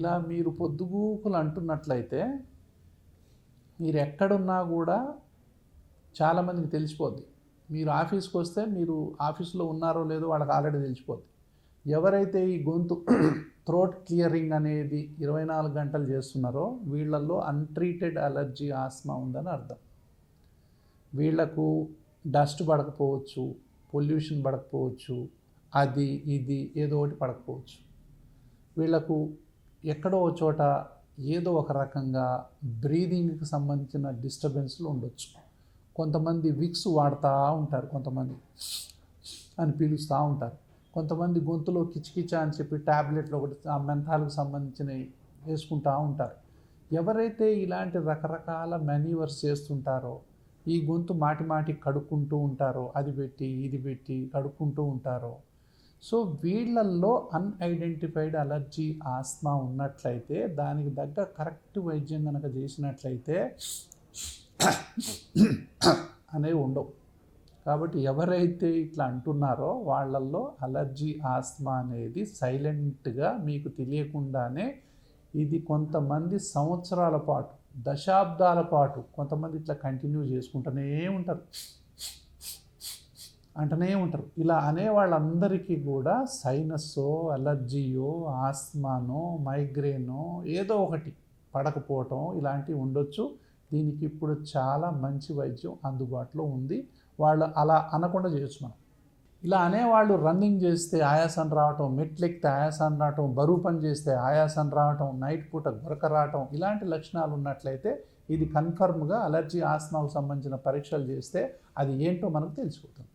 ఇలా మీరు పొద్దుగూకులు అంటున్నట్లయితే మీరు ఎక్కడున్నా కూడా చాలామందికి తెలిసిపోద్ది. మీరు ఆఫీస్కి వస్తే మీరు ఆఫీస్లో ఉన్నారో లేదో వాళ్ళకి ఆల్రెడీ తెలిసిపోద్ది. ఎవరైతే ఈ గొంతు థ్రోట్ క్లియరింగ్ అనేది 24 గంటలు చేస్తున్నారో వీళ్ళల్లో అన్ట్రీటెడ్ అలర్జీ ఆస్మా ఉందని అర్థం. వీళ్లకు డస్ట్ పడకపోవచ్చు, పొల్యూషన్ పడకపోవచ్చు, అది ఇది ఏదో ఒకటి పడకపోవచ్చు. వీళ్లకు ఎక్కడో చోట ఏదో ఒక రకంగా బ్రీదింగ్కి సంబంధించిన డిస్టర్బెన్స్లు ఉండొచ్చు. కొంతమంది విక్స్ వాడుతూ ఉంటారు, కొంతమంది అని పీలుస్తూ ఉంటారు, కొంతమంది గొంతులో కిచకిచా అని చెప్పి ట్యాబ్లెట్లు ఒకటి ఆ మెంథాల్కి సంబంధించినవి వేసుకుంటూ ఉంటారు. ఎవరైతే ఇలాంటి రకరకాల మాన్యూవర్స్ చేస్తుంటారో, ఈ గొంతు మాటి కడుక్కుంటూ ఉంటారో, అది పెట్టి ఇది పెట్టి కడుక్కుంటూ ఉంటారో, సో వీళ్ళల్లో అన్ఐడెంటిఫైడ్ అలర్జీ ఆస్మా ఉన్నట్లయితే దానికి తగ్గ కరెక్ట్ వైద్యం కనుక చేసినట్లయితే అనేవి ఉండవు. కాబట్టి ఎవరైతే ఇట్లా అంటున్నారో వాళ్ళల్లో అలర్జీ ఆస్మా అనేది సైలెంట్గా మీకు తెలియకుండానే ఇది కొంతమంది సంవత్సరాల పాటు, దశాబ్దాల పాటు కొంతమంది ఇట్లా కంటిన్యూ చేసుకుంటూనే ఉంటారు, అంటూనే ఉంటారు. ఇలా అనే వాళ్ళందరికీ కూడా సైనస్సో, అలర్జీయో, ఆస్మానో, మైగ్రేనో ఏదో ఒకటి పడకపోవటం ఇలాంటివి ఉండొచ్చు. దీనికి ఇప్పుడు చాలా మంచి వైద్యం అందుబాటులో ఉంది. వాళ్ళు అలా అనకుండా చేయొచ్చు. మనం ఇలా అనేవాళ్ళు రన్నింగ్ చేస్తే ఆయాసం రావటం, మెట్లెక్కితే ఆయాసం రావటం, బరువు పని చేస్తే ఆయాసం రావటం, నైట్ పూట గురక రావటం, ఇలాంటి లక్షణాలు ఉన్నట్లయితే ఇది కన్ఫర్మ్గా అలర్జీ ఆస్మాకు సంబంధించిన పరీక్షలు చేస్తే అది ఏంటో మనకు తెలిసిపోతుంది.